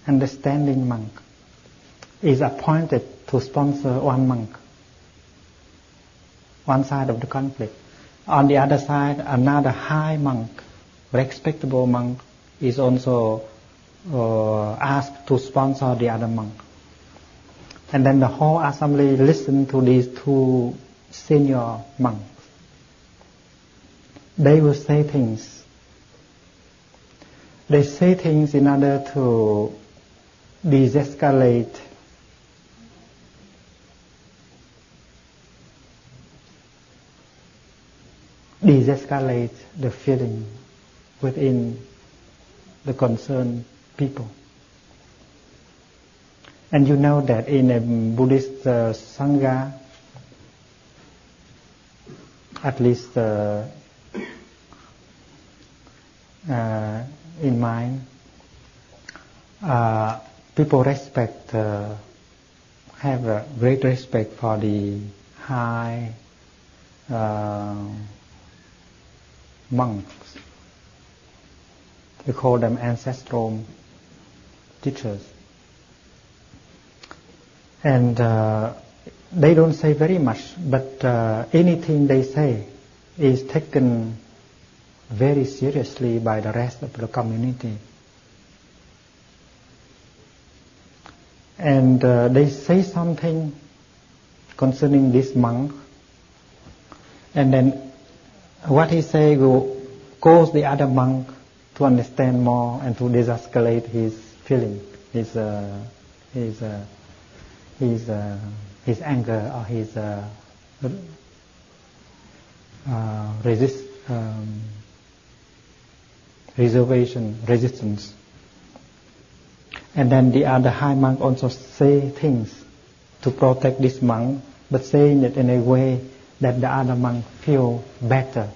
understanding monk, is appointed to sponsor one monk, one side of the conflict. On the other side, another high monk, respectable monk, is also asked to sponsor the other monk. And then the whole assembly listened to these two senior monks. They will say things. They say things in order to de-escalate the feeling within the concerned people. And you know that in a Buddhist Sangha, at least in mine, people have a great respect for the high monks. We call them ancestral teachers. And they don't say very much, but anything they say is taken very seriously by the rest of the community. And they say something concerning this monk, and then what he say will cause the other monk to understand more and to de-escalate his feeling, his anger or his resistance. And then the other high monk also say things to protect this monk, but saying it in a way that the other monk feel better.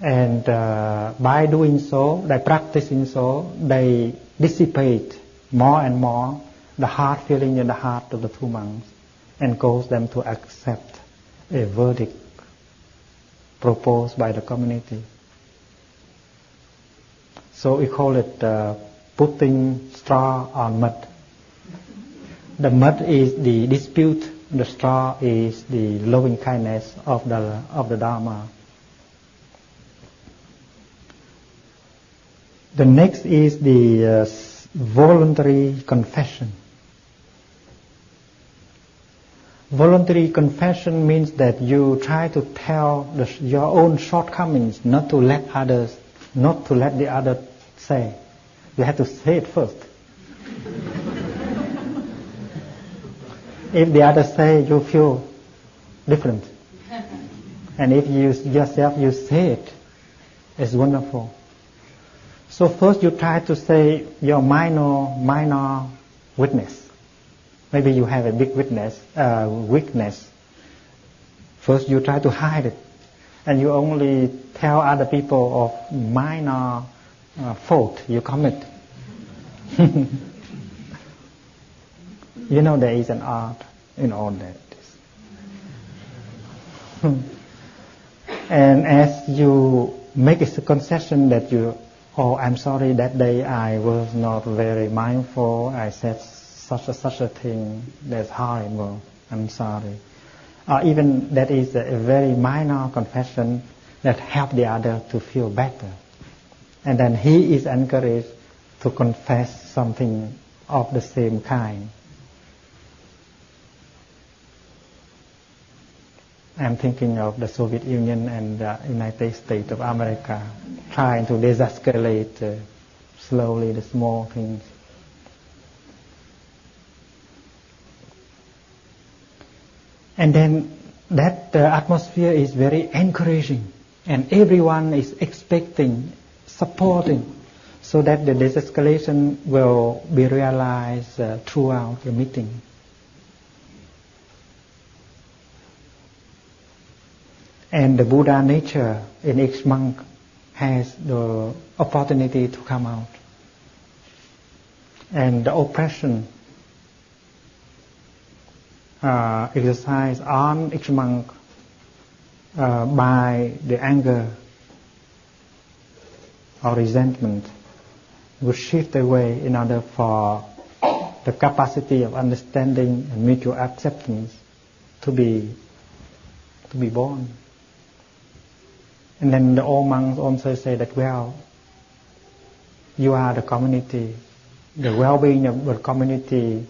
And by doing so, by practicing so, they dissipate more and more the hard feeling in the heart of the two monks and cause them to accept a verdict proposed by the community. So we call it putting straw on mud. The mud is the dispute, the straw is the loving kindness of the Dharma. The next is the voluntary confession. Voluntary confession means that you try to tell your own shortcomings, not to let the other say. You have to say it first. If the other say, you feel different. And if you yourself you say it, it's wonderful. So first you try to say your minor weakness. Maybe you have a big weakness. First you try to hide it, and you only tell other people of minor fault you commit. You know there is an art in all that. And as you make a concession that I'm sorry, that day I was not very mindful, I said such a thing, that's horrible, I'm sorry. Even that is a very minor confession that helps the other to feel better. And then he is encouraged to confess something of the same kind. I'm thinking of the Soviet Union and the United States of America trying to de-escalate slowly the small things. And then that atmosphere is very encouraging, and everyone is expecting, supporting, so that the de-escalation will be realized throughout the meeting. And the Buddha nature in each monk has the opportunity to come out. And the oppression exercised on each monk by the anger or resentment would shift away in order for the capacity of understanding and mutual acceptance to be born. And then the old monks also say that, well, you are the community. The well-being of the community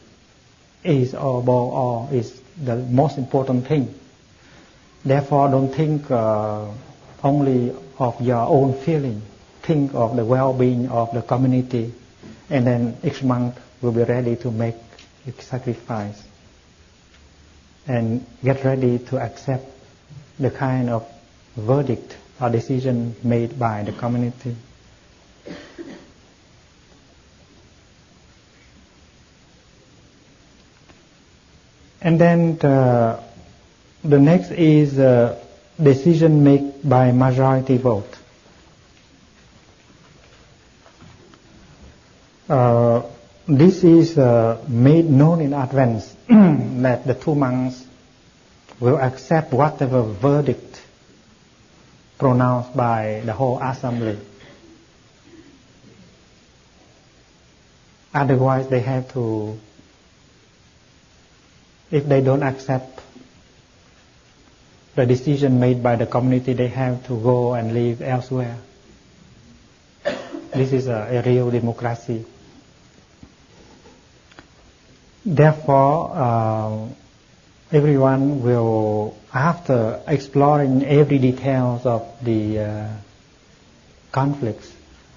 is above all, is the most important thing. Therefore, don't think only of your own feeling. Think of the well-being of the community, and then each monk will be ready to make a sacrifice and get ready to accept the kind of verdict or decision made by the community. And then the next is decision made by majority vote. This is made known in advance that the two monks will accept whatever verdict pronounced by the whole assembly. Otherwise, they have to, if they don't accept the decision made by the community, they have to go and live elsewhere. This is a real democracy. Therefore, everyone will, after exploring every details of the conflicts,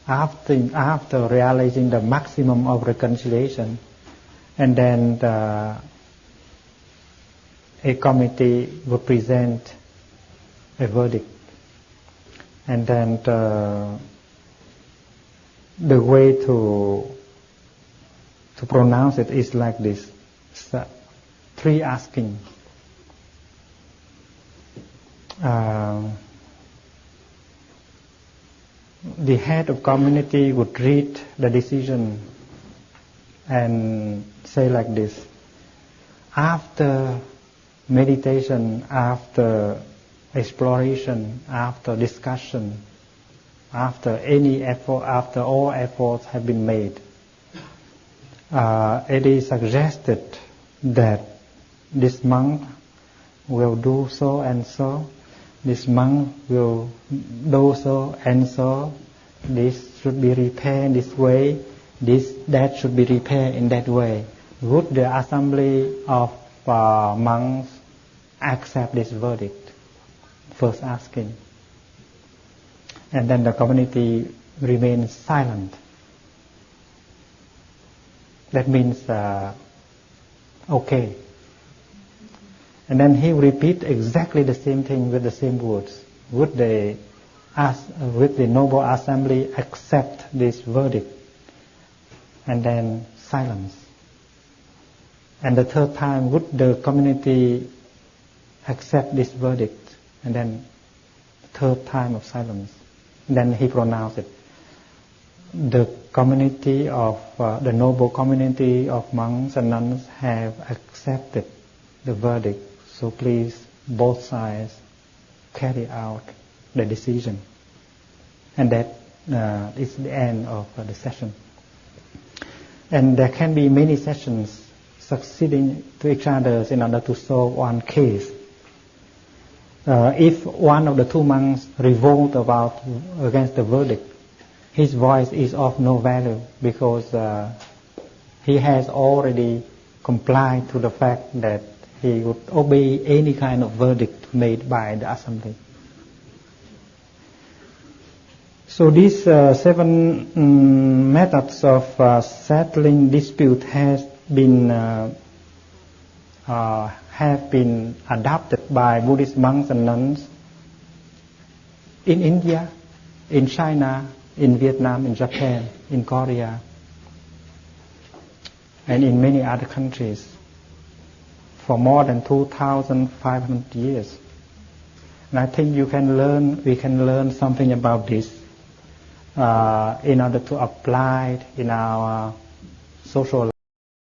after realizing the maximum of reconciliation, and then a committee will present a verdict, and then the way to pronounce it is like this: three asking. The head of community would read the decision and say like this: after meditation, after exploration, after discussion, after any effort, after all efforts have been made, it is suggested that this monk will do so and so, this monk will do so and so, this should be repaired this way, that should be repaired in that way. Would the assembly of monks accept this verdict? First asking. And then the community remains silent. That means okay. And then he repeat exactly the same thing with the same words. Would the noble assembly accept this verdict? And then silence. And the third time, would the community accept this verdict? And then third time of silence. And then he pronounced it. The community of the noble community of monks and nuns have accepted the verdict. So please, both sides carry out the decision. And that is the end of the session. And there can be many sessions succeeding to each other in order to solve one case. If one of the two monks revolt against the verdict, his voice is of no value because he has already complied to the fact that he would obey any kind of verdict made by the assembly. So these 7 methods of settling dispute have been adopted by Buddhist monks and nuns in India, in China, in Vietnam, in Japan, in Korea, and in many other countries for more than 2,500 years. And I think we can learn something about this in order to apply it in our social life.